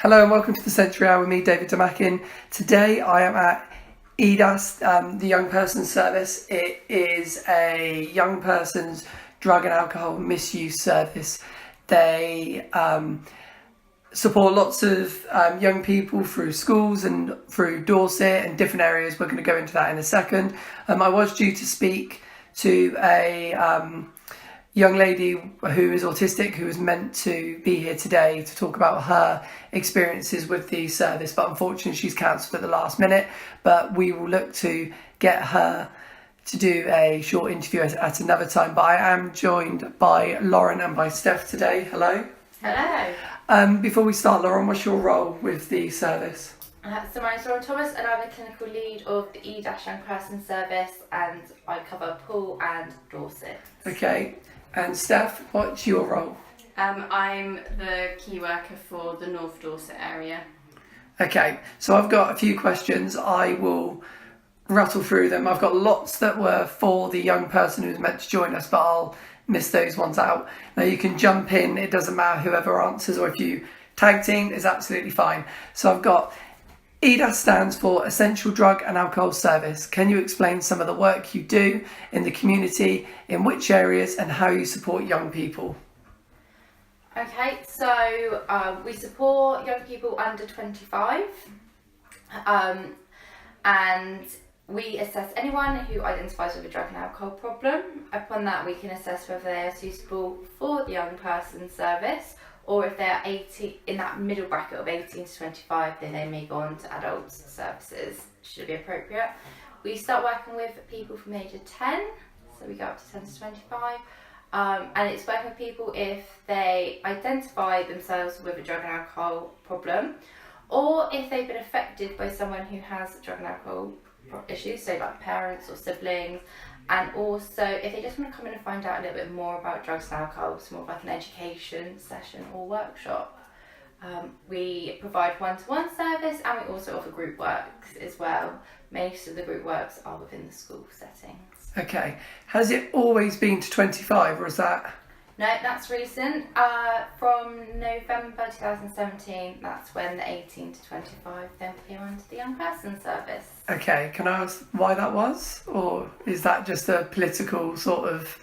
Hello and welcome to the Century Hour with me, David Damakin. Today I am at EDAS, the Young Persons Service. It is a young person's drug and alcohol misuse service. They support lots of young people through schools and through Dorset and different areas. We're going to go into that in a second. I was due to speak to a young lady who is autistic, who was meant to be here today to talk about her experiences with the service, but unfortunately she's cancelled at the last minute. But we will look to get her to do a short interview at another time. But I am joined by Lauren and by Steph today. Hello. Hello. Before we start, Lauren, what's your role with the service? So my name's Lauren Thomas and I'm the clinical lead of the EDAS Young Person Service, and I cover Poole and Dorset. Okay. And Steph, what's your role? I'm the key worker for the North Dorset area. Okay, so I've got a few questions. I will rattle through them. I've got lots that were for the young person who's meant to join us, but I'll miss those ones out. Now you can jump in, it doesn't matter whoever answers, or if you tag team is absolutely fine. So I've got EDAS stands for Essential Drug and Alcohol Service. Can you explain some of the work you do in the community, in which areas, and how you support young people? Okay, so we support young people under 25 and we assess anyone who identifies with a drug and alcohol problem. Upon that, we can assess whether they are suitable for the young person service, or if they're 18, in that middle bracket of 18 to 25, then they may go on to adult services, should be appropriate. We start working with people from the age of 10, so we go up to 10 to 25. And it's working with people if they identify themselves with a drug and alcohol problem, or if they've been affected by someone who has drug and alcohol issues, so like parents or siblings. And also, if they just want to come in and find out a little bit more about drugs and alcohol, it's more of like an education session or workshop. We provide one-to-one service, and we also offer group works as well. Most of the group works are within the school settings. Okay. Has it always been to 25, or is that? No, that's recent. From November 2017, that's when the 18 to 25 then came onto the young person service. Okay, can I ask why that was? Or is that just a political sort of...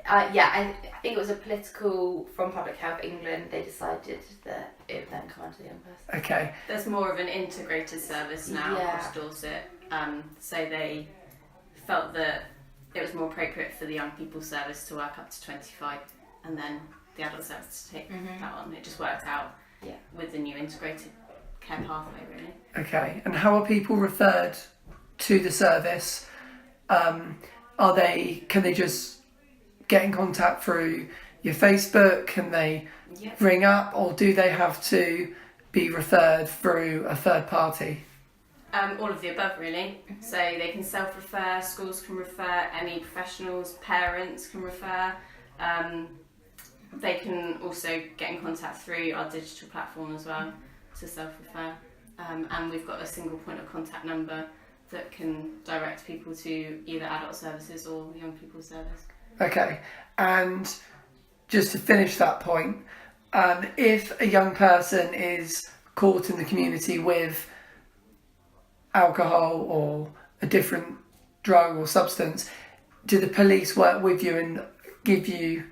Yeah, I think it was a political, from Public Health England, they decided that it would then come onto the young person. Okay. There's more of an integrated service now across Dorset, so they felt that it was more appropriate for the young people service to work up to 25 and then the adult service to take that on. It just worked out with the new integrated care pathway, really. Okay, and how are people referred to the service? Can they just get in contact through your Facebook? Can they ring up, or do they have to be referred through a third party? All of the above, really. So they can self-refer, schools can refer, any professionals, parents can refer. They can also get in contact through our digital platform as well to self-refer. And we've got a single point of contact number that can direct people to either adult services or young people's service. Okay, and just to finish that point, if a young person is caught in the community with alcohol or a different drug or substance, do the police work with you and give you,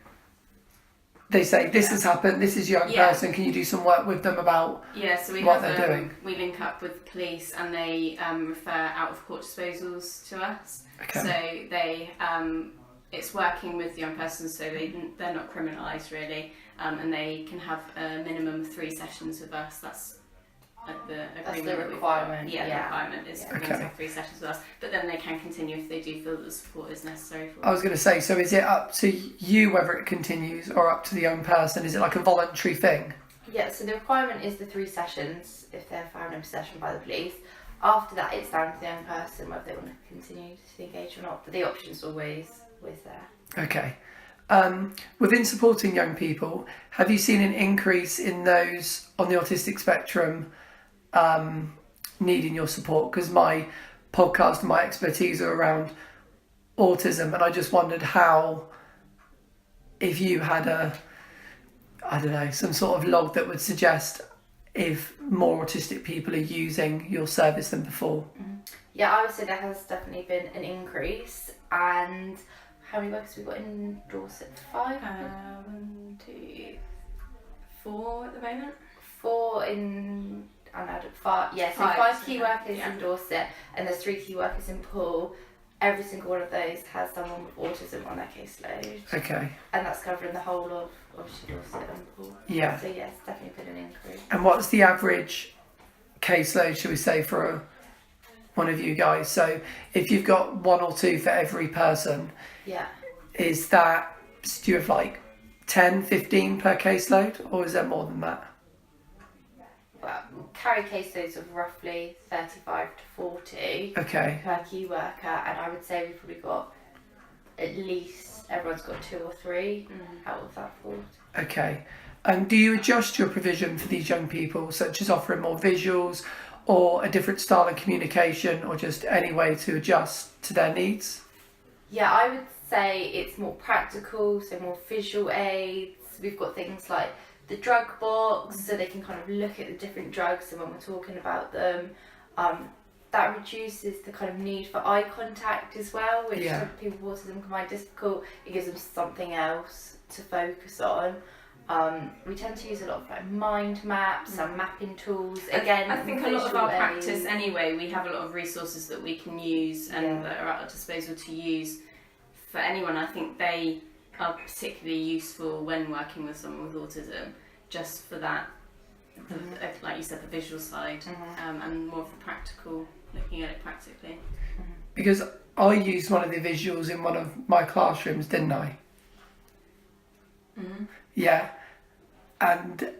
they say this has happened, this is your young person, can you do some work with them about so what they're doing? We link up with the police and they refer out of court disposals to us. Okay. So they it's working with young persons, so they're not criminalised really, and they can have a minimum of 3 sessions with us. That's the agreement. That's the requirement. The requirement is to have 3 sessions with us, but then they can continue if they do feel that the support is necessary for them. I was going to say, so is it up to you whether it continues, or up to the young person? Is it like a voluntary thing? Yeah, so the requirement is the 3 sessions if they're found in possession by the police. After that, it's down to the young person whether they want to continue to engage or not, but the option's always there. Okay. Within supporting young people, have you seen an increase in those on the autistic spectrum needing your support? Because my podcast and my expertise are around autism, and I just wondered how, if you had some sort of log that would suggest if more autistic people are using your service than before? Yeah, I would say there has definitely been an increase. And how many workers have we got in Dorset? 5? 1, 2, 4 at the moment. 4 in... And I added 5. Yeah, so 5 key workers in Dorset, and there's 3 key workers in Poole. Every single one of those has someone with autism on their caseload. Okay. And that's covering the whole of obviously Dorset and Poole. Yeah. So yes, definitely been an increase. And what's the average caseload, should we say, for one of you guys? So if you've got 1 or 2 for every person, is that, do you have like 10, 15 per caseload, or is there more than that? Well, carry caseloads of roughly 35 to 40 per key worker, and I would say we've probably got at least, everyone's got 2 or 3 out of that 40. Okay. And do you adjust your provision for these young people, such as offering more visuals or a different style of communication, or just any way to adjust to their needs? Yeah, I would say it's more practical, so more visual aids. We've got things like the drug box, so they can kind of look at the different drugs and when we're talking about them. That reduces the kind of need for eye contact as well, which some people with autism can find difficult. It gives them something else to focus on. We tend to use a lot of like mind maps and mapping tools. Again, I think a lot of our practice anyway, we have a lot of resources that we can use and that are at our disposal to use for anyone. I think they are particularly useful when working with someone with autism, just for that, like you said, the visual side, and more of the practical, looking at it practically. Because I used one of the visuals in one of my classrooms, didn't I? Yeah, and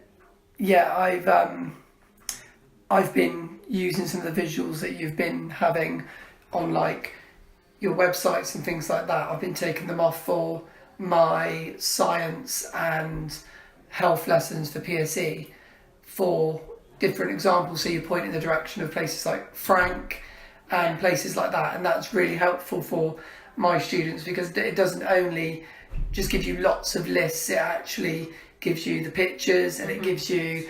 I've been using some of the visuals that you've been having on like your websites and things like that. I've been taking them off for my science and health lessons for PSE for different examples. So you point in the direction of places like Frank and places like that, and that's really helpful for my students because it doesn't only just give you lots of lists, it actually gives you the pictures and it gives you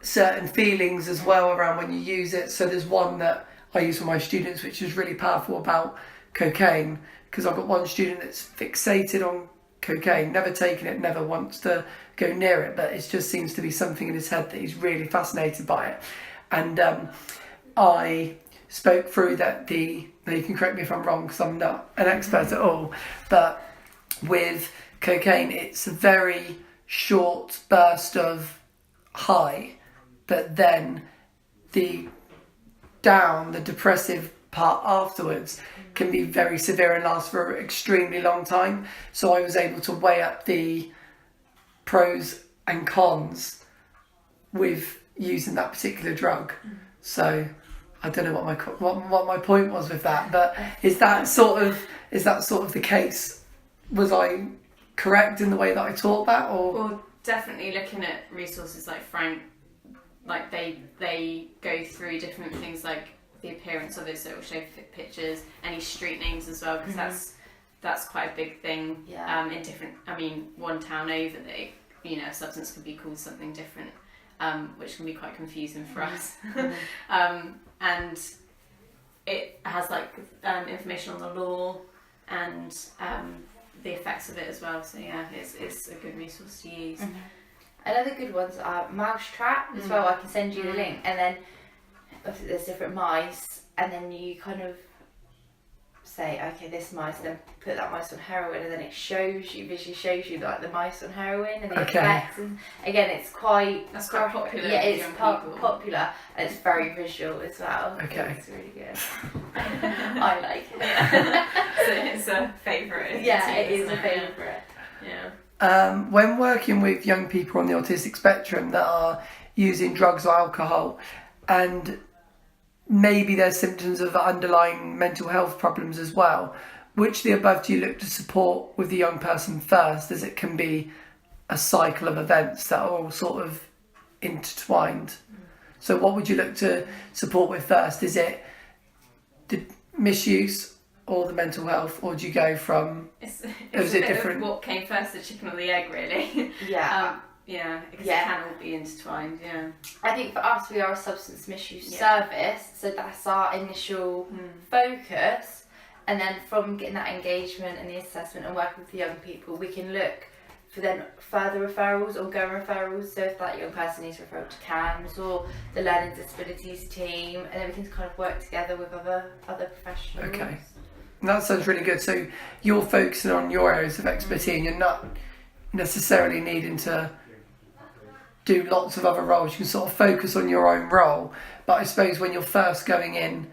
certain feelings as well around when you use it. So there's one that I use for my students which is really powerful about cocaine, because I've got one student that's fixated on cocaine, never taken it, never wants to go near it, but it just seems to be something in his head that he's really fascinated by it. And I spoke through that now you can correct me if I'm wrong because I'm not an expert at all, but with cocaine it's a very short burst of high, but then the depressive part afterwards can be very severe and last for an extremely long time. So I was able to weigh up the pros and cons with using that particular drug. So I don't know what my point was with that, but is that sort of the case? Was I correct in the way that I taught that, or? Well, definitely looking at resources like Frank, like they go through different things like the appearance of it, so it will show pictures, any street names as well, because that's quite a big thing. In different, one town over, a substance could be called something different, which can be quite confusing for us. And it has like information on the law and the effects of it as well. So yeah, it's a good resource to use. Another good ones are Mousetrap as well. I can send you the link, and then there's different mice, and then you kind of say, okay, this mice, then put that mice on heroin, and then it visually shows you like the mice on heroin and the effects. And again, it's quite popular. Yeah, it's popular, and it's very visual as well. Okay, it's really good. I like it. So it's a favourite. Yeah, it is a favourite. Yeah. When working with young people on the autistic spectrum that are using drugs or alcohol, and maybe there's symptoms of underlying mental health problems as well, which of the above do you look to support with the young person first, as it can be a cycle of events that are all sort of intertwined? So what would you look to support with first? Is it the misuse or the mental health, or do you go from... It's a bit different of what came first, the chicken or the egg, really. because it can all be intertwined. I think for us, we are a substance misuse service, so that's our initial focus. And then from getting that engagement and the assessment and working with the young people, we can look for then further referrals, ongoing referrals. So if that young person needs referral to CAMS or the learning disabilities team, and then we can kind of work together with other professionals. Okay, that sounds really good. So you're focusing on your areas of expertise, and you're not necessarily needing to do lots of other roles. You can sort of focus on your own role. But I suppose when you're first going in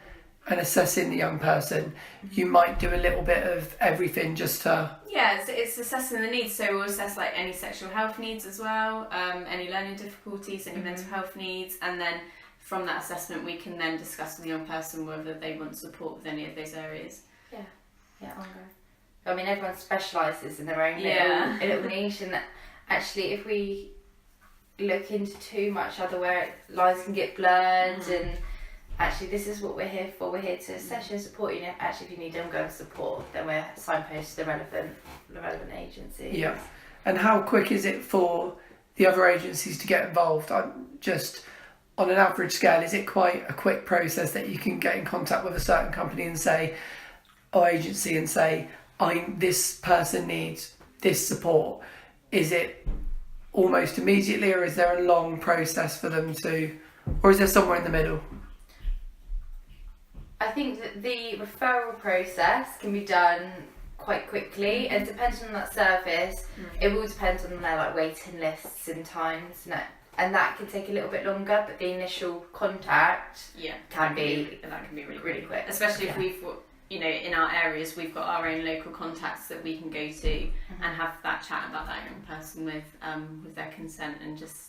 and assessing the young person, you might do a little bit of everything just to... it's assessing the needs. So we'll assess like any sexual health needs as well, any learning difficulties, any mental health needs, and then from that assessment we can then discuss with the young person whether they want support with any of those areas. Ongoing. I mean, everyone specialises in their own little niche, and actually if we look into too much other where lines can get blurred, and actually this is what we're here for. We're here to assess and support you. Actually, if you need ongoing support, then we're signposted to the relevant agencies. Yeah. And how quick is it for the other agencies to get involved? Just on an average scale, is it quite a quick process that you can get in contact with a certain company and say, or agency, and say, this person needs this support? Is it almost immediately, or is there a long process for them to, or is there somewhere in the middle? I think that the referral process can be done quite quickly, and depending on that service, it will depend on their like waiting lists and times, and that can take a little bit longer. But the initial contact can be really quick, especially if we've in our areas we've got our own local contacts that we can go to and have that chat about that young person with their consent, and just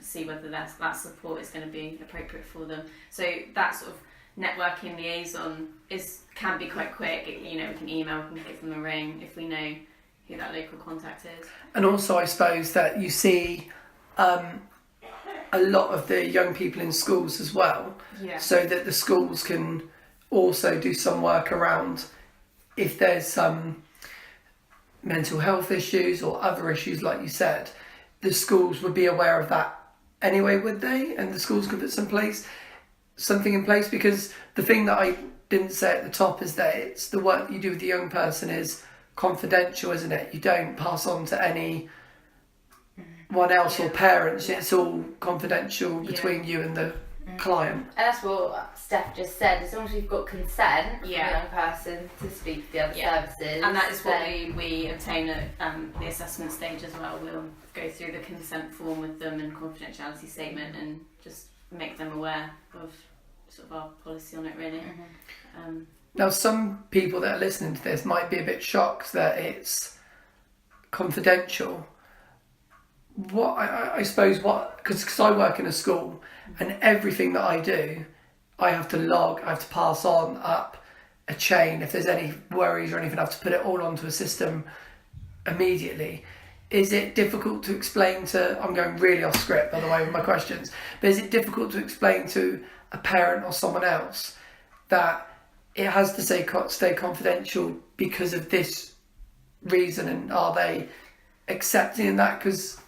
see whether that support is going to be appropriate for them. So that sort of networking liaison can be quite quick. We can email, we can give them a ring if we know who that local contact is. And also I suppose that you see a lot of the young people in schools as well, so that the schools can also do some work around if there's some mental health issues or other issues, like you said. The schools would be aware of that anyway, would they? And the schools could put something in place, because the thing that I didn't say at the top is that it's the work that you do with the young person is confidential, isn't it? You don't pass on to anyone else or parents. It's all confidential between you and the client. And that's what Steph just said. As long as we've got consent from the young person to speak to the other services, and that is what we obtain at the assessment stage as well. We'll go through the consent form with them and confidentiality statement, and just make them aware of sort of our policy on it, really. Now, some people that are listening to this might be a bit shocked that it's confidential. Because I work in a school, and everything that I do, I have to log, I have to pass on up a chain. If there's any worries or anything, I have to put it all onto a system immediately. Is it difficult to explain to, I'm going really off script by the way with my questions, but is it difficult to explain to a parent or someone else that it has to stay confidential because of this reason, and are they accepting that? Because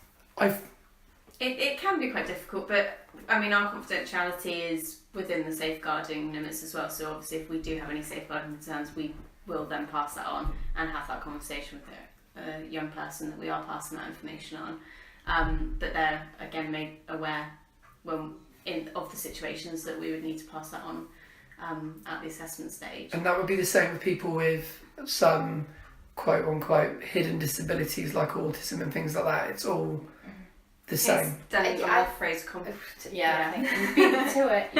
it can be quite difficult, but I mean, our confidentiality is within the safeguarding limits as well. So obviously, if we do have any safeguarding concerns, we will then pass that on and have that conversation with the young person that we are passing that information on. But they're again made aware of the situations that we would need to pass that on at the assessment stage. And that would be the same with people with some quote unquote hidden disabilities like autism and things like that. It's all the same. The phrase competency. I think you beat me to it.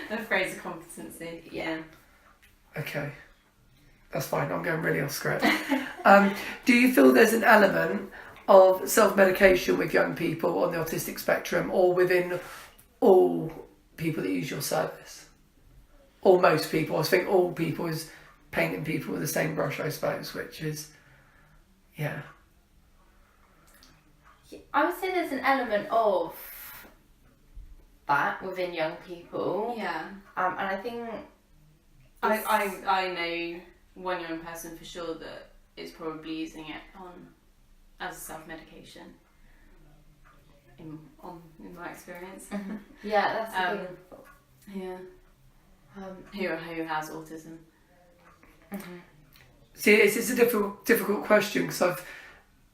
The phrase of competency. Yeah. Okay. That's fine. I'm going really off script. Do you feel there's an element of self-medication with young people on the autistic spectrum, or within all people that use your service? Or most people? I think all people is painting people with the same brush, I suppose, which is, I would say there's an element of that within young people. Yeah. And I think I know one young person for sure that is probably using it as self-medication. in my experience. Yeah, that's the thing. Yeah. Who has autism? See, it's a difficult question because I've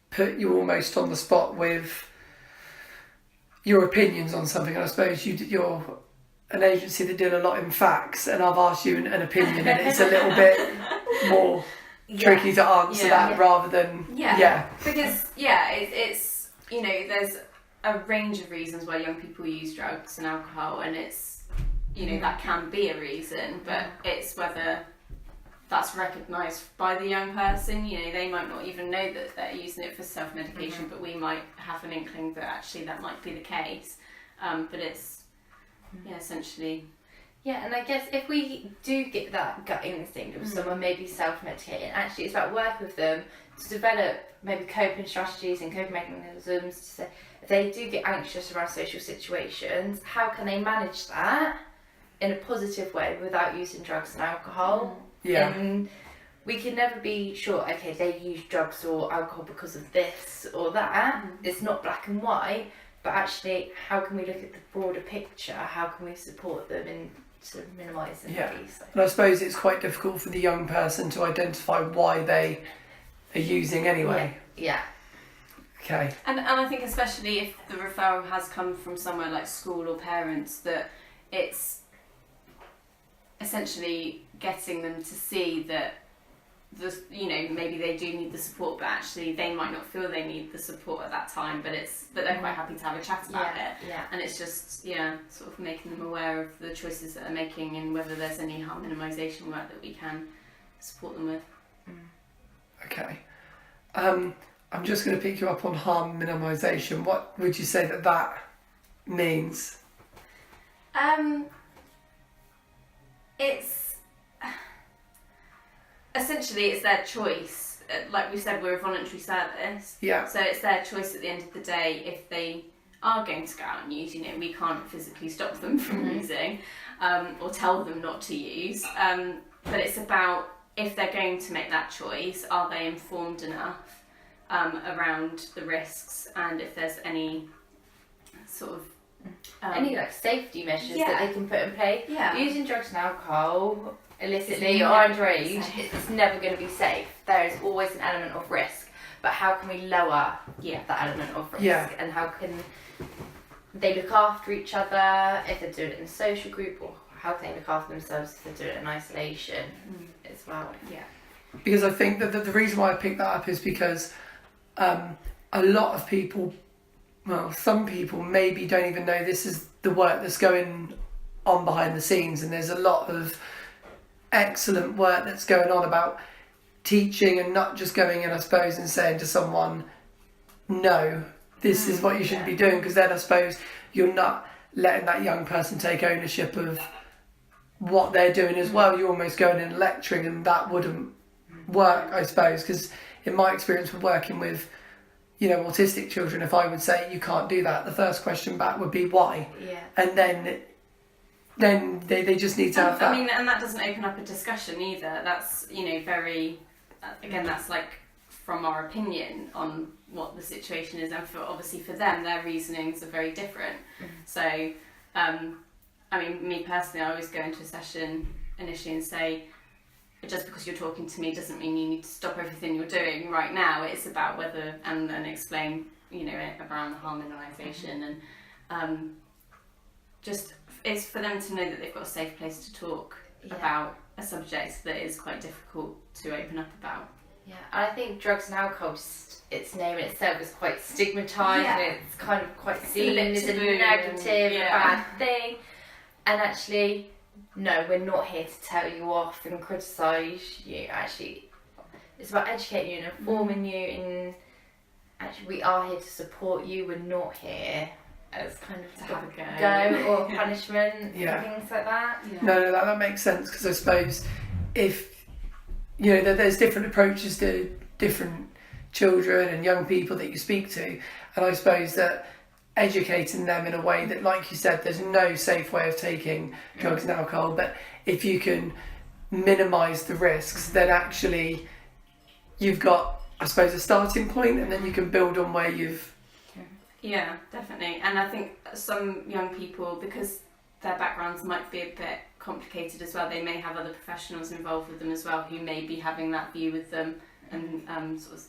put you almost on the spot with your opinions on something, and I suppose you're an agency that deal a lot in facts, and I've asked you an opinion, and it's a little bit more tricky to answer that rather than because it's there's a range of reasons why young people use drugs and alcohol, and it's that can be a reason, but it's whether that's recognised by the young person. They might not even know that they're using it for self-medication, but we might have an inkling that actually that might be the case. But it's essentially. Yeah, and I guess if we do get that gut instinct of someone maybe self-medicating, actually it's about working with them to develop maybe coping strategies and coping mechanisms to say if they do get anxious around social situations, how can they manage that in a positive way without using drugs and alcohol? Yeah. And we can never be sure, okay, they use drugs or alcohol because of this or that. It's not black and white, but actually how can we look at the broader picture? How can we support them in sort of minimising these? And I suppose it's quite difficult for the young person to identify why they are using anyway. Yeah. Okay. And I think especially if the referral has come from somewhere like school or parents, that it's essentially getting them to see that maybe they do need the support, but actually they might not feel they need the support at that time, but they're quite happy to have a chat about it. Yeah. And it's just sort of making them aware of the choices that they're making and whether there's any harm minimisation work that we can support them with. Okay. I'm just going to pick you up on harm minimisation. What would you say that means? It's essentially it's their choice. Like we said, we're a voluntary service. Yeah. So it's their choice at the end of the day if they are going to go out and use. We can't physically stop them from using, or tell them not to use. But it's about if they're going to make that choice, are they informed enough around the risks, and if there's any sort of any safety measures that they can put in place. Yeah. Using drugs and alcohol illicitly or underage, it's never going to be safe. There is always an element of risk, but how can we lower that element of risk? Yeah. And how can they look after each other if they're doing it in a social group, or how can they look after themselves if they're doing it in isolation as well? Yeah. Because I think that the reason why I picked that up is because a lot of people, some people maybe don't even know this is the work that's going on behind the scenes, and there's a lot of excellent work that's going on about teaching and not just going in, I suppose, and saying to someone, no, this is what you shouldn't be doing, because then I suppose you're not letting that young person take ownership of what they're doing as well. You're almost going in and lecturing, and that wouldn't work, I suppose, because in my experience with working with autistic children, if I would say you can't do that, the first question back would be why, and then they just need to have that. And that doesn't open up a discussion either. That's very again, that's like from our opinion on what the situation is, and obviously for them their reasonings are very different. So me personally, I always go into a session initially and say, just because you're talking to me doesn't mean you need to stop everything you're doing right now. It's about whether, and then explain, around the harm minimisation, and just it's for them to know that they've got a safe place to talk about a subject that is quite difficult to open up about. Yeah, and I think drugs and alcohol, just its name in itself is quite stigmatised, and it's kind of quite seen as a negative, bad thing. And actually, no, we're not here to tell you off and criticise you. Actually, it's about educating you and informing you, and actually we are here to support you. We're not here as kind of to have a go or punishment and things like that. No, that makes sense, because I suppose if there's different approaches to different children and young people that you speak to, and I suppose that educating them in a way that, like you said, there's no safe way of taking drugs and alcohol, but if you can minimise the risks, then actually you've got, I suppose, a starting point, and then you can build on where you've Yeah, definitely. And I think some young people, because their backgrounds might be a bit complicated as well, they may have other professionals involved with them as well who may be having that view with them and sort of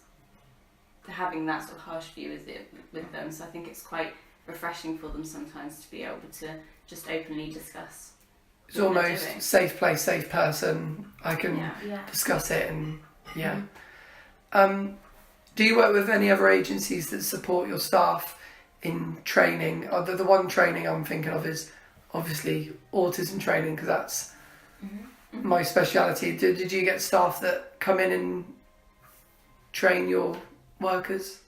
having that sort of harsh view with them. So I think it's quite refreshing for them sometimes to be able to just openly discuss. It's almost safe place, safe person. I can discuss it and do you work with any other agencies that support your staff in training? The one training I'm thinking of is obviously autism training, because that's my speciality. Did you get staff that come in and train your workers?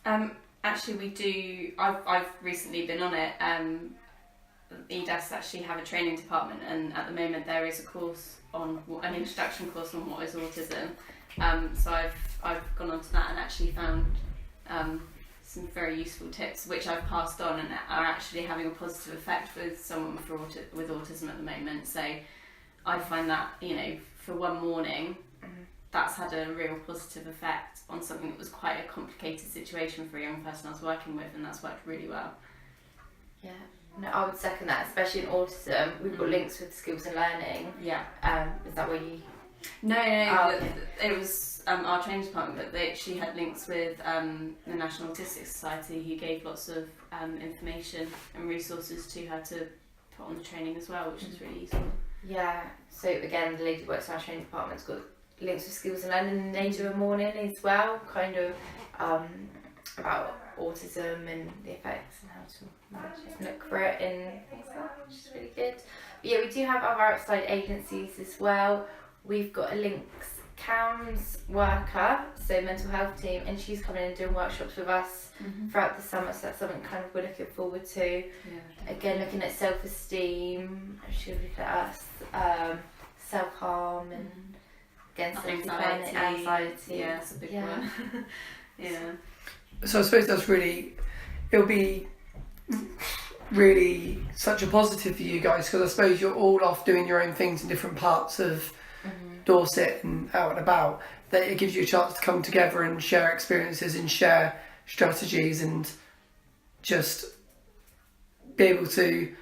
Actually, we do. I've recently been on it. EDAS actually have a training department, and at the moment there is a course on an introduction course on what is autism. So I've gone on to that and actually found some very useful tips which I've passed on and are actually having a positive effect with someone with autism at the moment. So I find that, you know, for one morning, that's had a real positive effect on something that was quite a complicated situation for a young person I was working with, and that's worked really well. Yeah, no, I would second that, especially in autism. We've got links with skills and learning. Yeah. Is that where you? No, okay. It was our training department, but they actually had links with the National Autistic Society, who gave lots of information and resources to her to put on the training as well, which is really useful. Yeah, so again, the lady who works in our training department's got links with skills and learning in the a morning as well, kind of about autism and the effects and how to manage it and look for it and things like that, which is really good. But yeah, we do have other outside agencies as well. We've got a links CAMS worker, so mental health team, and she's coming in and doing workshops with us throughout the summer, so that's something kind of we're looking forward to. Yeah. Again, looking at self-esteem, she'll look at us, self-harm and again, anxiety. Yeah, that's a big one. Yeah. So I suppose it'll be really such a positive for you guys, because I suppose you're all off doing your own things in different parts of Dorset and out and about, that it gives you a chance to come together and share experiences and share strategies and just be able to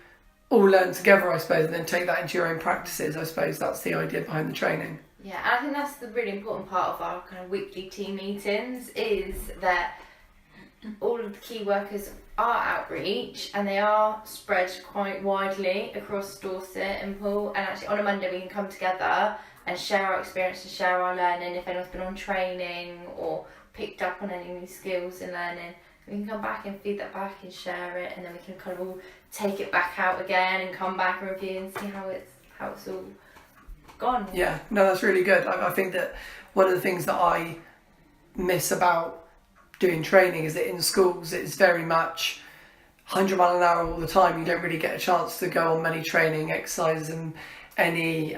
all learn together, I suppose, and then take that into your own practices. I suppose that's the idea behind the training. Yeah, and I think that's the really important part of our kind of weekly team meetings, is that all of the key workers are outreach and they are spread quite widely across Dorset and Poole, and actually on a Monday we can come together and share our experience and share our learning. If anyone's been on training or picked up on any new skills and learning, we can come back and feed that back and share it, and then we can kind of all take it back out again and come back and review and see how it's all gone. Yeah, no, that's really good. I think that one of the things that I miss about doing training is that in schools it's very much 100 mile an hour all the time. You don't really get a chance to go on many training exercises and any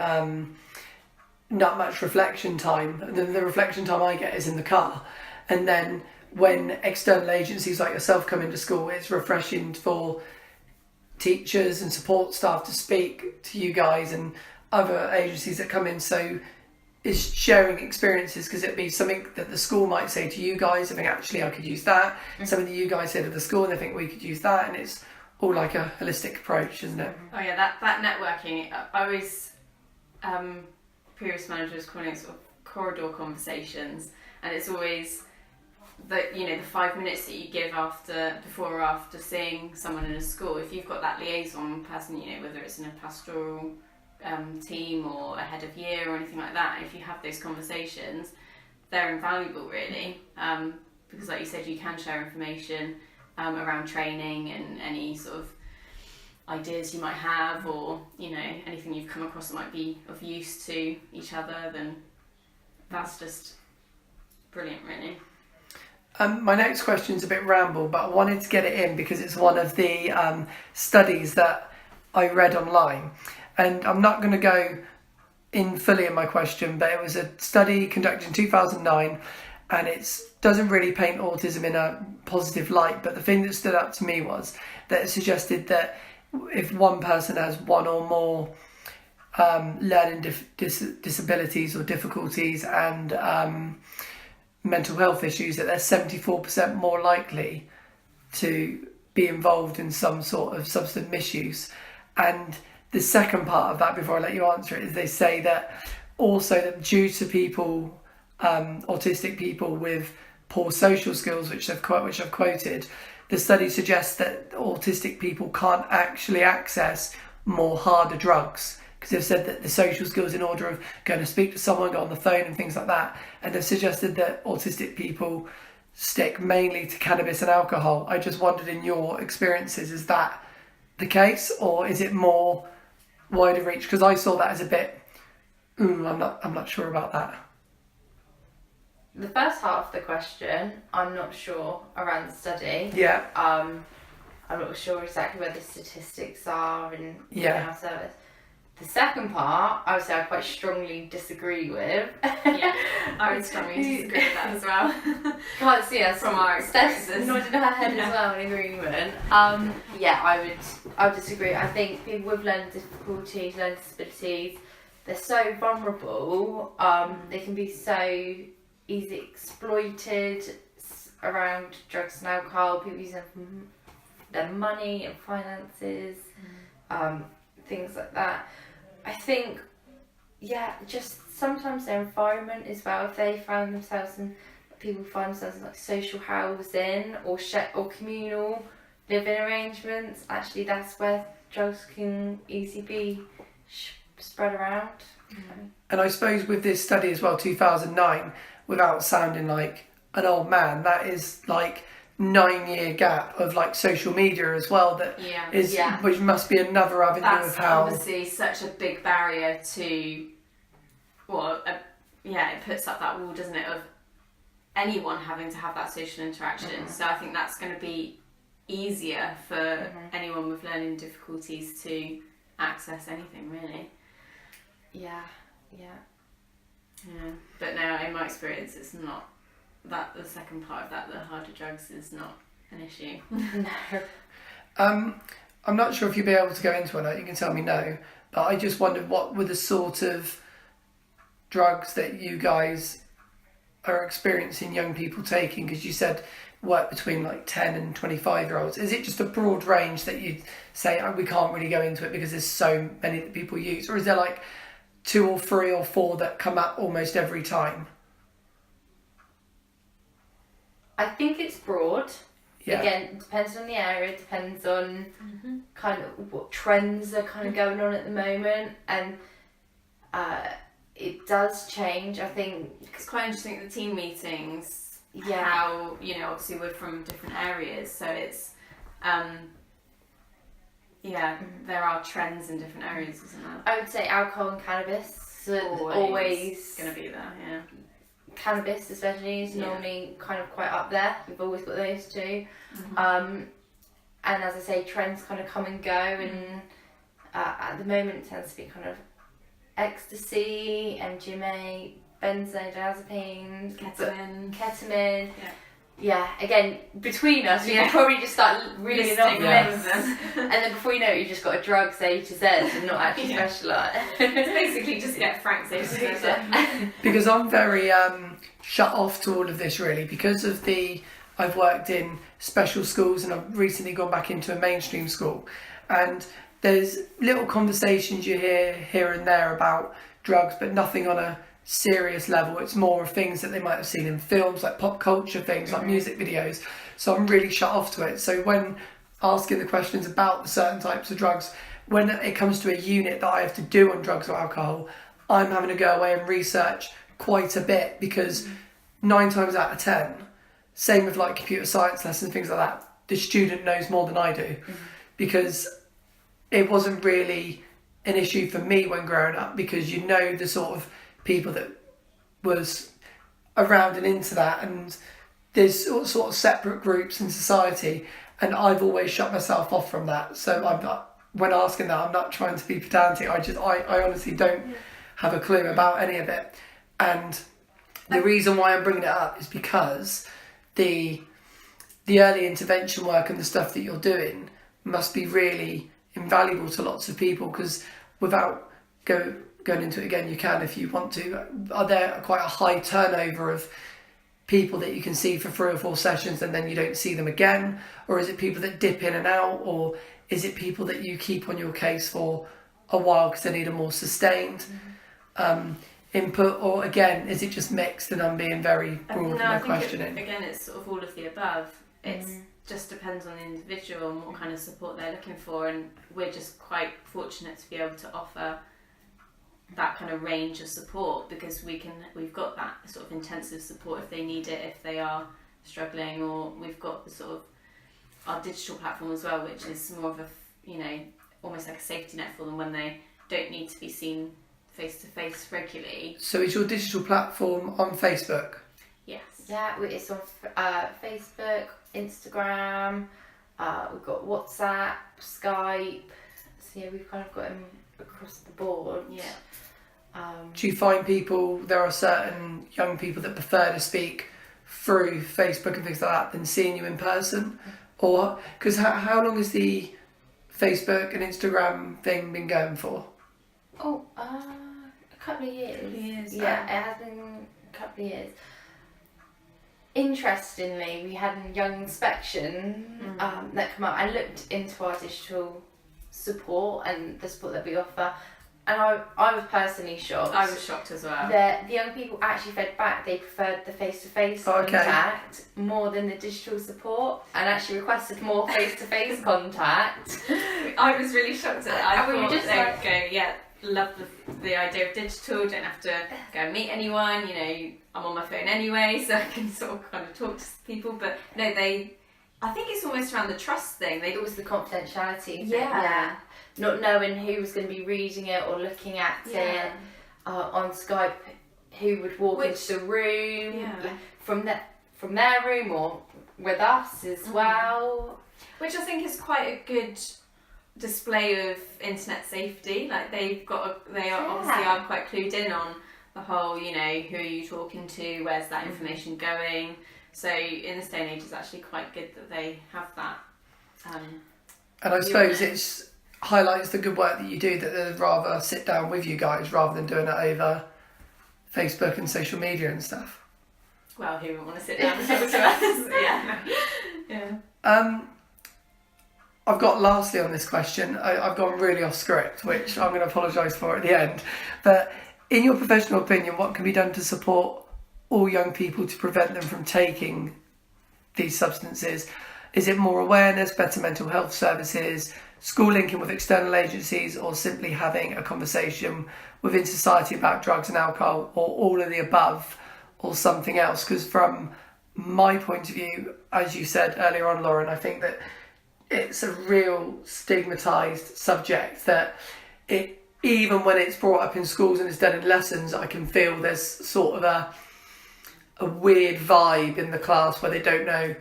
not much reflection time. The reflection time I get is in the car, and then when external agencies like yourself come into school, it's refreshing for teachers and support staff to speak to you guys and other agencies that come in. So it's sharing experiences, because it'd be something that the school might say to you guys, I think actually I could use that, something that you guys say to the school and they think we could use that, and it's all like a holistic approach, isn't it? Oh yeah, that networking, I always previous managers calling it sort of corridor conversations, and it's always the 5 minutes that you give before or after seeing someone in a school. If you've got that liaison person, whether it's in a pastoral team or a head of year or anything like that, if you have those conversations, they're invaluable really, because like you said, you can share information around training and any sort of ideas you might have, or anything you've come across that might be of use to each other. Then that's just brilliant really. My next question is a bit ramble, but I wanted to get it in because it's one of the studies that I read online. And I'm not going to go in fully in my question, but it was a study conducted in 2009, and it doesn't really paint autism in a positive light. But the thing that stood out to me was that it suggested that if one person has one or more learning disabilities or difficulties and mental health issues, that they're 74% more likely to be involved in some sort of substance misuse. And the second part of that, before I let you answer it, is they say that also that due to people, autistic people with poor social skills, which I've quoted, the study suggests that autistic people can't actually access more harder drugs, because they've said that the social skills in order of going to speak to someone, go on the phone and things like that, and they've suggested that autistic people stick mainly to cannabis and alcohol. I just wondered, in your experiences, is that the case, or is it more wider reach? Because I saw that as a bit, I'm not sure about that. The first half of the question, I'm not sure around the study. Yeah. I'm not sure exactly where the statistics are in our service. The second part, I would say I quite strongly disagree with. Yeah, I would strongly disagree with that as well. Can't see us from our experiences. Nodding her head as well in agreement. Yeah, I would disagree. I think people with learning difficulties, learning disabilities, they're so vulnerable. They can be so easily exploited around drugs and alcohol. People use them for their money and finances, things like that. I think, just sometimes their environment as well. If they find themselves in, people find themselves in like social housing or communal living arrangements, actually that's where drugs can easily be spread around. And I suppose with this study as well, 2009, without sounding like an old man, that is like 9-year gap of like social media as well, which must be another avenue of how. That's obviously such a big barrier to, it puts up that wall, doesn't it, of anyone having to have that social interaction. So I think that's going to be easier for anyone with learning difficulties to access anything, really. Yeah. But no, in my experience, it's not that. The second part of that, the harder drugs, is not an issue. No. I'm not sure if you'll be able to go into it. You can tell me no, but I just wondered what were the sort of drugs that you guys are experiencing young people taking, because you said work between like 10 and 25-year-olds. Is it just a broad range that you'd say we can't really go into it because there's so many that people use, or is there like 2 or 3 or 4 that come up almost every time? I think it's broad. Yeah. Again, it depends on the area, depends on kind of what trends are kind of going on at the moment, and it does change. I think it's quite interesting at the team meetings. Yeah. How, obviously we're from different areas, so it's there are trends in different areas, isn't there? I would say alcohol and cannabis are always going to be there. Yeah. Cannabis especially is normally kind of quite up there. You've always got those two. And as I say, trends kind of come and go, and at the moment it tends to be kind of ecstasy, MDMA, benzodiazepines, ketamine. Yeah, again, between us, we can probably just start reading off lists, and then before you know it, you've just got a drugs A to Z and not actually specialise. It's basically just get Frank's A to Z. Because I'm very shut off to all of this, really, because of I've worked in special schools and I've recently gone back into a mainstream school, and there's little conversations you hear here and there about drugs, but nothing on a serious level. It's more of things that they might have seen in films, like pop culture things, like music videos. So I'm really shut off to it. So when asking the questions about the certain types of drugs, when it comes to a unit that I have to do on drugs or alcohol, I'm having to go away and research quite a bit, because 9 times out of 10, same with like computer science lessons, things like that, the student knows more than I do, because it wasn't really an issue for me when growing up, because the sort of people that was around and into that, and there's sort of separate groups in society, and I've always shut myself off from that. So I'm not, when asking that, I'm not trying to be pedantic. I honestly don't have a clue about any of it. And the reason why I'm bringing it up is because the early intervention work and the stuff that you're doing must be really invaluable to lots of people, because without going into it again, you can if you want to. Are there quite a high turnover of people that you can see for 3 or 4 sessions and then you don't see them again? Or is it people that dip in and out? Or is it people that you keep on your case for a while because they need a more sustained input? Or again, is it just mixed and I'm being very broad with my questioning? Again, it's sort of all of the above. It just depends on the individual and what kind of support they're looking for, and we're just quite fortunate to be able to offer that kind of range of support, because we've got that sort of intensive support if they need it, if they are struggling, or we've got the sort of our digital platform as well, which is more of a, you know, almost like a safety net for them when they don't need to be seen face to face regularly. So is your digital platform on Facebook? Yes. Yeah, it's on Facebook, Instagram, we've got WhatsApp, Skype, so yeah, we've kind of got them across the board. Yeah. Do you find there are certain young people that prefer to speak through Facebook and things like that than seeing you in person? Or, because how long has the Facebook and Instagram thing been going for? Oh, a couple of years. Yeah, it has been a couple of years. Interestingly, we had a young inspection that came up and looked into our digital support and the support that we offer, and I was personally shocked. I was shocked as well. The young people actually fed back they preferred the face-to-face contact more than the digital support, and actually requested more face-to-face contact. I was really shocked at that. I And we were thought just they like- would go, yeah, love the idea of digital, don't have to go and meet anyone, you know, I'm on my phone anyway, so I can sort of kind of talk to people. But no, I think it's almost around the trust thing. It was the confidentiality thing, Yeah. not knowing who was going to be reading it or looking at it on Skype, who would walk into the room from their room or with us as well. Which I think is quite a good display of internet safety. Like they obviously are quite clued in on the whole, you know, who are you talking to, where's that information going. So in this day and age, it's actually quite good that they have that. And I suppose it highlights the good work that you do, that they'd rather sit down with you guys rather than doing it over Facebook and social media and stuff. Well, who would want to sit down and talk to us? Yeah. I've got lastly on this question, I've gone really off script, which I'm going to apologise for at the end. But in your professional opinion, what can be done to support all young people to prevent them from taking these substances? Is it more awareness, better mental health services, school linking with external agencies, or simply having a conversation within society about drugs and alcohol, or all of the above, or something else? Because from my point of view, as you said earlier on, Lauren, I think that it's a real stigmatised subject, that even when it's brought up in schools and it's done in lessons, I can feel there's sort of a weird vibe in the class where they don't know,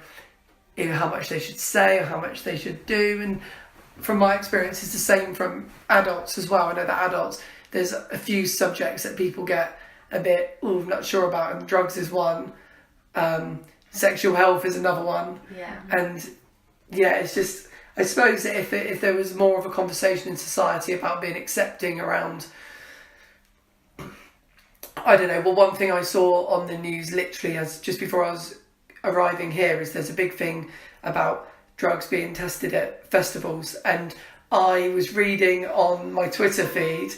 you know, how much they should say or how much they should do. And from my experience, it's the same from adults as well. I know that adults, there's a few subjects that people get a bit not sure about, and drugs is one, sexual health is another one. And it's just, I suppose that if there was more of a conversation in society about being accepting around, I don't know, well, one thing I saw on the news literally as just before I was arriving here is there's a big thing about drugs being tested at festivals, and I was reading on my Twitter feed,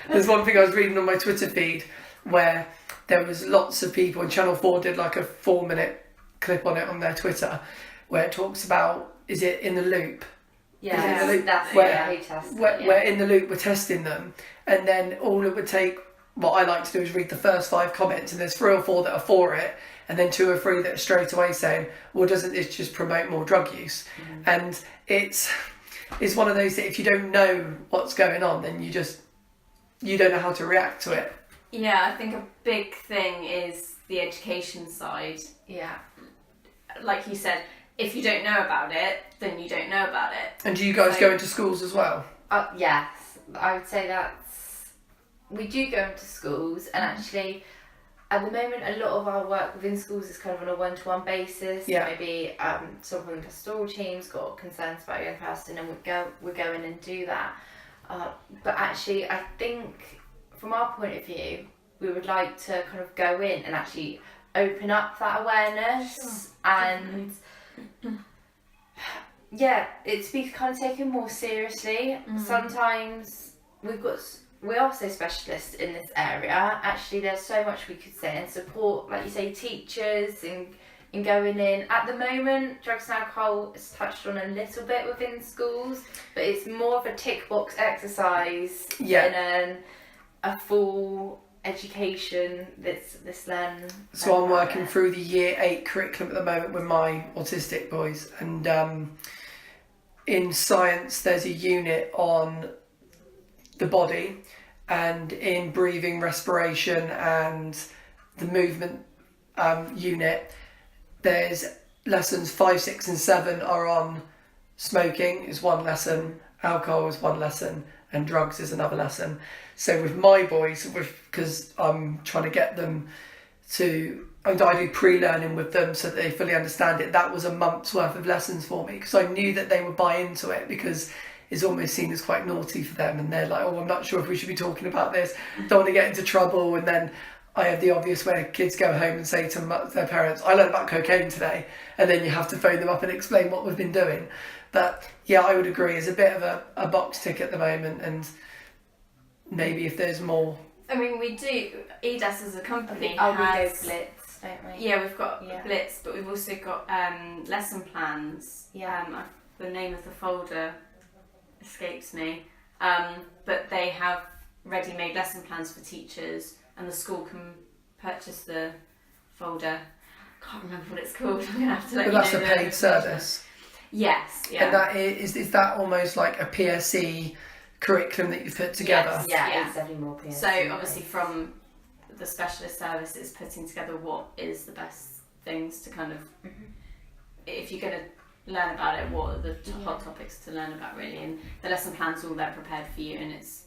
there's one thing I was reading on my Twitter feed where there was lots of people, and Channel 4 did like a 4-minute clip on it on their Twitter, where it talks about, is it In the Loop? Yeah, In the Loop, that's where In the Loop we're testing them, and then all it would take, what I like to do is read the first 5 comments, and there's 3 or 4 that are for it, and then 2 or 3 that are straight away saying, well, doesn't this just promote more drug use? And it's one of those that if you don't know what's going on, then you don't know how to react to it. Yeah, I think a big thing is the education side. Yeah. Like you said, if you don't know about it, then you don't know about it. And do you guys go into schools as well? Yes, I would say we do go into schools, and actually at the moment a lot of our work within schools is kind of on a one-to-one basis. Maybe someone from the pastoral team's got concerns about a young person, and we go in and do that. But actually I think from our point of view, we would like to kind of go in and actually open up that awareness and it's been kind of taken more seriously. Sometimes we are so specialists in this area. Actually, there's so much we could say and support, like you say, teachers in going in. At the moment, drugs and alcohol is touched on a little bit within schools, but it's more of a tick box exercise than a full education that's learn. So I'm working through the year 8 curriculum at the moment with my autistic boys, and in science there's a unit on the body, and in breathing, respiration and the movement unit there's lessons 5, 6 and 7 are on smoking is one lesson, alcohol is one lesson, and drugs is another lesson. So with my boys, because I'm trying to get them to, I do pre-learning with them so that they fully understand it. That was a month's worth of lessons for me, because I knew that they would buy into it, because it's almost seen as quite naughty for them, and they're like, oh, I'm not sure if we should be talking about this, don't want to get into trouble. And then I have the obvious where kids go home and say to their parents, I learned about cocaine today, and then you have to phone them up and explain what we've been doing. But yeah, I would agree, it's a bit of a box tick at the moment, and maybe if there's more. I mean, we do, EDAS as a company we go has... Blitz, don't we? Yeah, we've got Blitz, but we've also got lesson plans. The name of the folder escapes me, but they have ready-made lesson plans for teachers, and the school can purchase the folder. I can't remember what it's called. I'm gonna have to let you know. But that's a paid service. Yes. Yeah. And that is that almost like a PSE curriculum that you've put together? Yes, it's definitely more PSE. So obviously from the specialist service, it's putting together what is the best things to kind of, if you're going to learn about it, what are the hot topics to learn about really, and the lesson plan's all there prepared for you, and it's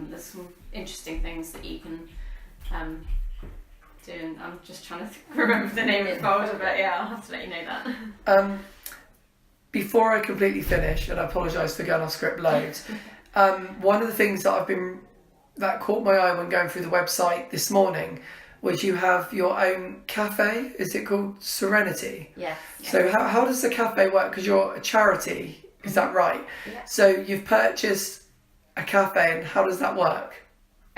there's some interesting things that you can do, and I'm just trying to remember the name of the folder, but yeah, I'll have to let you know that. Before I completely finish, and I apologise for going off script loads, one of the things that caught my eye when going through the website this morning was you have your own cafe. Is it called Serenity? Yes. So how does the cafe work? Because you're a charity, is that right? Yeah. So you've purchased a cafe, and how does that work?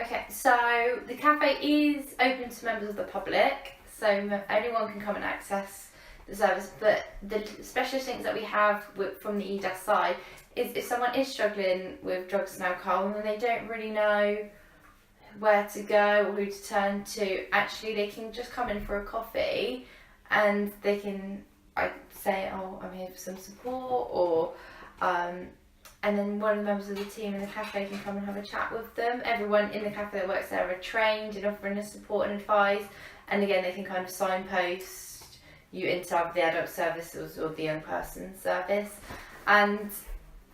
Okay, so the cafe is open to members of the public, so anyone can come and access the service, but the specialist things that we have from the EDAS side is if someone is struggling with drugs and alcohol and they don't really know where to go or who to turn to, actually they can just come in for a coffee and they can say, oh, I'm here for some support, or and then one of the members of the team in the cafe can come and have a chat with them. Everyone in the cafe that works there are trained in offering the support and advice, and again they can kind of signpost you into either the adult services or the young person service. And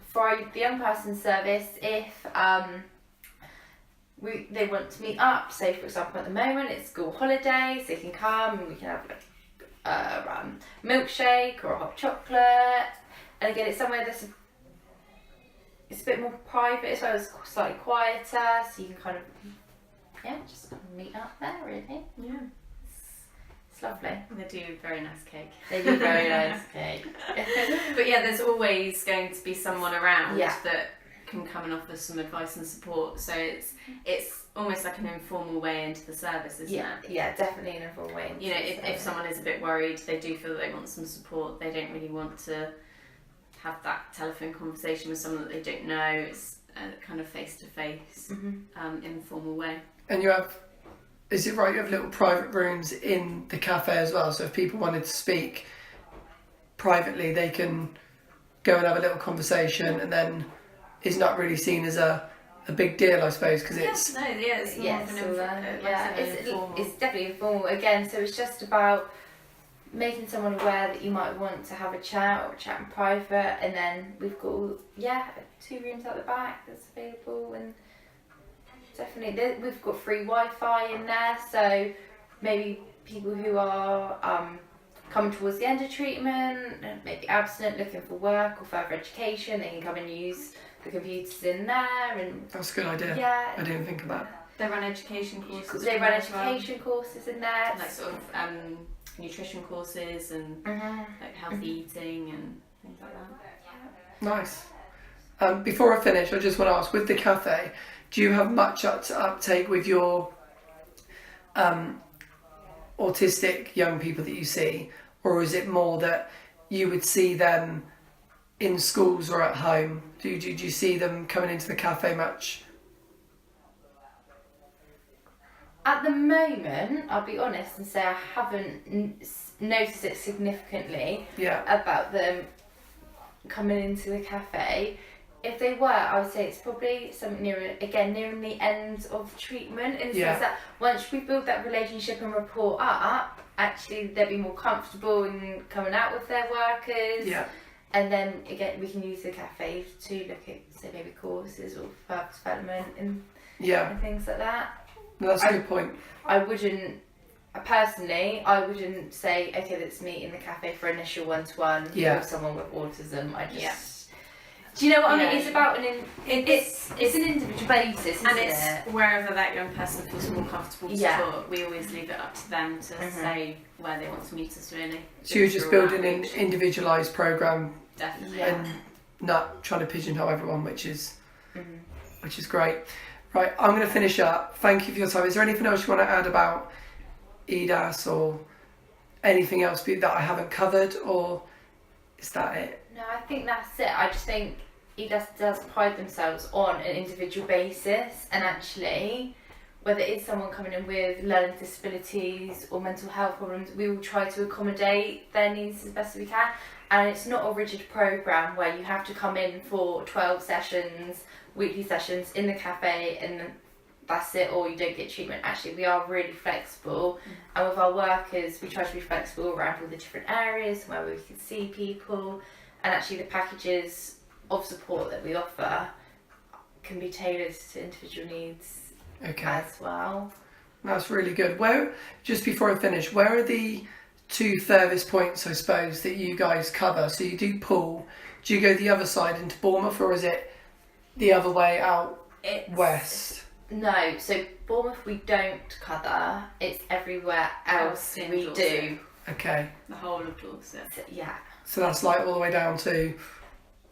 for the young person service, if they want to meet up, say for example at the moment it's school holidays, they can come and we can have like a milkshake or a hot chocolate, and again it's somewhere that's it's a bit more private as well, it's slightly quieter, so you can kind of just meet up there really. Yeah. It's lovely. They do very nice cake. They do very nice cake. But yeah, there's always going to be someone around Yeah. that can come and offer some advice and support. So it's almost like an informal way into the service, isn't it? Yeah, definitely an informal way. You know, if someone is a bit worried, they do feel that they want some support, they don't really want to have that telephone conversation with someone that they don't know. It's a kind of face-to-face, informal way. And you have, is it right, you have little private rooms in the cafe as well, so if people wanted to speak privately they can go and have a little conversation, and then it's not really seen as a big deal, I suppose, because it's... It's more of an informal. It's definitely informal again, so it's just about making someone aware that you might want to have a chat or chat in private, and then we've got 2 rooms at the back that's available, and definitely we've got free Wi-Fi in there, so maybe people who are coming towards the end of treatment, maybe abstinent, looking for work or further education, they can come and use the computers in there. And that's a good idea. Yeah, I didn't think of that. They run education courses. They run education courses in there. Like sort of nutrition courses and like healthy eating and things like that. Nice. Before I finish, I just want to ask, with the cafe, do you have much uptake with your autistic young people that you see, or is it more that you would see them in schools or at home? Do you see them coming into the cafe much? At the moment, I'll be honest and say I haven't noticed it significantly about them coming into the cafe. If they were, I would say it's probably something nearing the end of treatment, in the sense that once we build that relationship and rapport up, actually they'll be more comfortable in coming out with their workers. Yeah. And then again, we can use the cafe to look at, say, maybe courses or further development and things like that. No, that's a good point. I wouldn't say, okay, let's meet in the cafe for initial one-to-one with someone with autism. Do you know what I mean? It's about it's an individual basis, and it's wherever that young person feels more comfortable to talk. We always leave it up to them to say where they want to meet us, really. So you're just building an individualised programme, definitely, and not trying to pigeonhole everyone, which is great. Right, I'm going to finish up. Thank you for your time. Is there anything else you want to add about EDAS or anything else that I haven't covered, or is that it? No, I think that's it. I just think EDAS does pride themselves on an individual basis, and actually, whether it's someone coming in with learning disabilities or mental health problems, we will try to accommodate their needs as best as we can. And it's not a rigid programme where you have to come in for 12 sessions, weekly sessions in the cafe, and that's it, or you don't get treatment. Actually, we are really flexible, and with our workers, we try to be flexible around all the different areas where we can see people. And actually, the packages of support that we offer can be tailored to individual needs as well. That's really good. Just before I finish, where are the two furthest points, I suppose, that you guys cover? So you do Poole. Do you go the other side into Bournemouth, or is it the other way out west? No, so Bournemouth we don't cover. It's everywhere else we Dorset. do. Okay. The whole of Dorset. So that's like all the way down to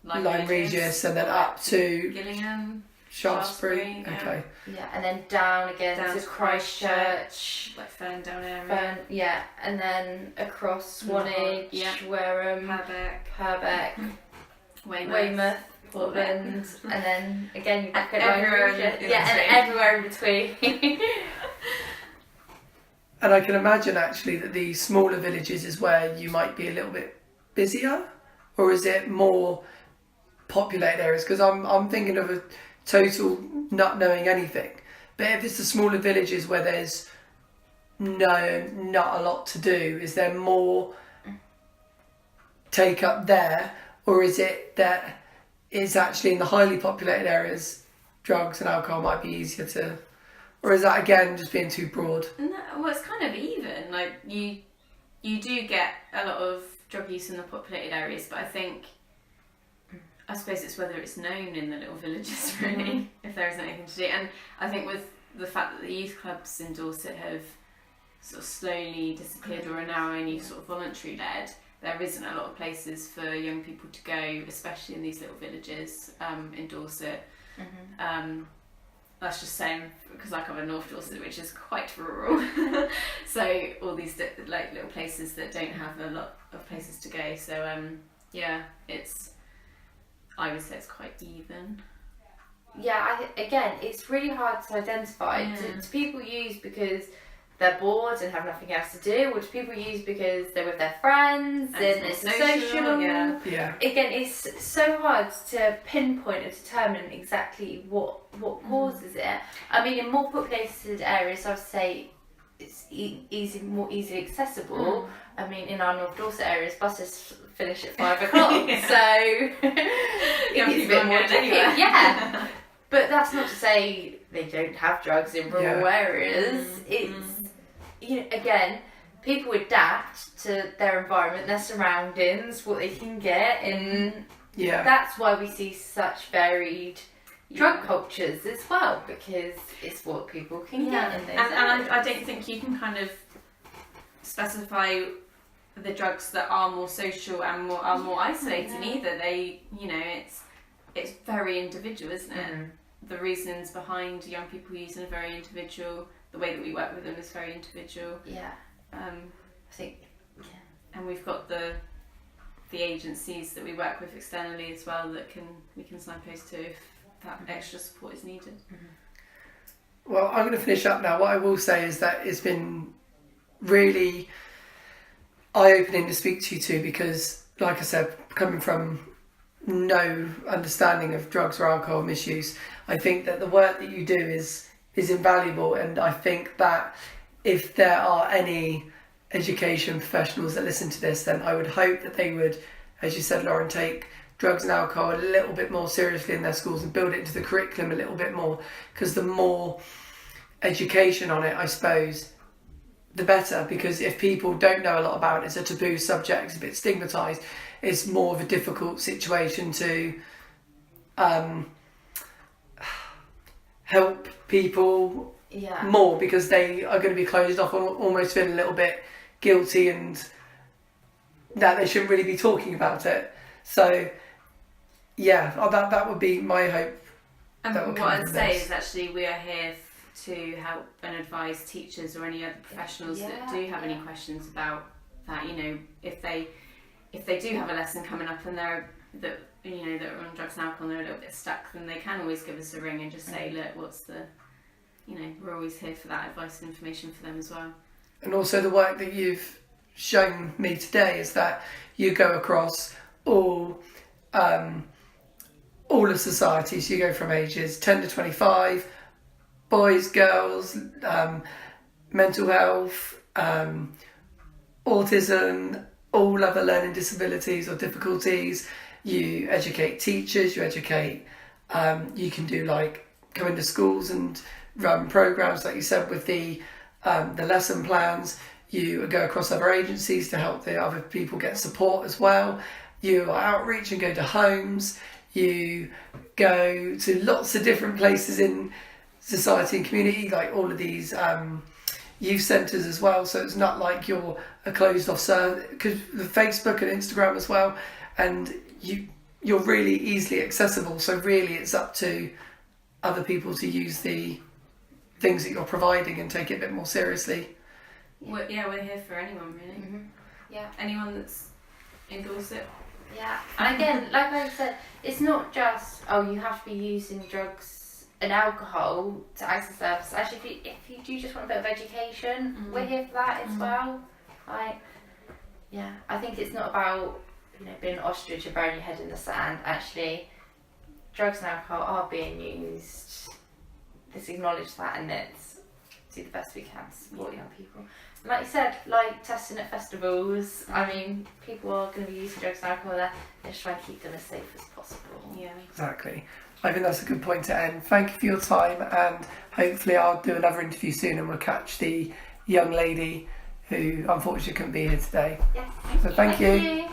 Lyme Regis and then up to Gillingham, Shaftesbury. yeah. Okay. Yeah, and then down again Down to to Christchurch. like Ferndown area. And then across Swanage, Wareham, Purbeck, Weymouth, Portland, and then again you've got everywhere in and everywhere in between. And I can imagine actually that the smaller villages is where you might be a little bit busier, or is it more populated areas? Because I'm thinking of a total not knowing anything. But if it's the smaller villages where there's not a lot to do, is there more take up there, or is it that it's actually in the highly populated areas drugs and alcohol might be easier to, or is that again just being too broad? No, well, it's kind of even. Like you do get a lot of drug use in the populated areas, but I suppose it's whether it's known in the little villages, really, if there isn't anything to do. And I think with the fact that the youth clubs in Dorset have sort of slowly disappeared or are now only sort of voluntary led, there isn't a lot of places for young people to go, especially in these little villages in Dorset. That's just saying because I cover North Dorset, which is quite rural. So all these like little places that don't have a lot of places to go. So I would say it's quite even. Yeah, again, it's really hard to identify. Do people use because they're bored and have nothing else to do, or do people use because they're with their friends and it's social? Yeah. Again, it's so hard to pinpoint or determine exactly what causes it. I mean, in more populated areas, I would say it's more easily accessible. I mean, in our North Dorset areas, buses finish at 5 o'clock, so it's a bit more tricky. Yeah, but that's not to say they don't have drugs in rural areas. It's again, people adapt to their environment, their surroundings, what they can get, and that's why we see such varied drug cultures as well, because it's what people can get in those and I don't think you can kind of specify the drugs that are more social and are more isolating either. They, it's very individual, isn't it? The reasons behind young people using are very individual. The way that we work with them is very individual. I think. And we've got the agencies that we work with externally as well that we can signpost to if that extra support is needed. Well, I'm going to finish up now. What I will say is that it's been really eye-opening to speak to you two, because, like I said, coming from no understanding of drugs or alcohol misuse, I think that the work that you do is invaluable, and I think that if there are any education professionals that listen to this, then I would hope that they would, as you said, Lauren, take drugs and alcohol a little bit more seriously in their schools and build it into the curriculum a little bit more, because the more education on it, I suppose, the better. Because if people don't know a lot about it, it's a taboo subject, it's a bit stigmatised, it's more of a difficult situation to help people more, because they are going to be closed off or almost feeling a little bit guilty and that they shouldn't really be talking about it. So that would be my hope. And what I'd say is actually we are here to help and advise teachers or any other professionals that do have any questions about that. If they do have a lesson coming up and they're that are on drugs and alcohol and they're a little bit stuck, then they can always give us a ring and just say, look, what's the, we're always here for that advice and information for them as well. And also the work that you've shown me today is that you go across all of society. So you go from ages 10 to 25, boys, girls, mental health, autism, all other learning disabilities or difficulties. You educate teachers, you educate, you can do go into schools and run programs, like you said, with the lesson plans. You go across other agencies to help the other people get support as well. You are outreach and go to homes. You go to lots of different places in society and community, like all of these youth centres as well. So it's not like you're a closed off service, because with Facebook and Instagram as well, and you're really easily accessible. So really it's up to other people to use the things that you're providing and take it a bit more seriously. We're here for anyone, really. Anyone that's in Dorset. And again, like I said, it's not just you have to be using drugs and alcohol to access service. Actually, if you do just want a bit of education, we're here for that as well. I think it's not about being an ostrich and burying your head in the sand. Actually, drugs and alcohol are being used. Let's acknowledge that, and let's do the best we can to support young people. And like you said, testing at festivals, people are going to be using drugs and alcohol there. Let's try and keep them as safe as possible. Yeah, exactly. I think that's a good point to end. Thank you for your time, and hopefully I'll do another interview soon and we'll catch the young lady who unfortunately couldn't be here today. Yes. So thank you. you.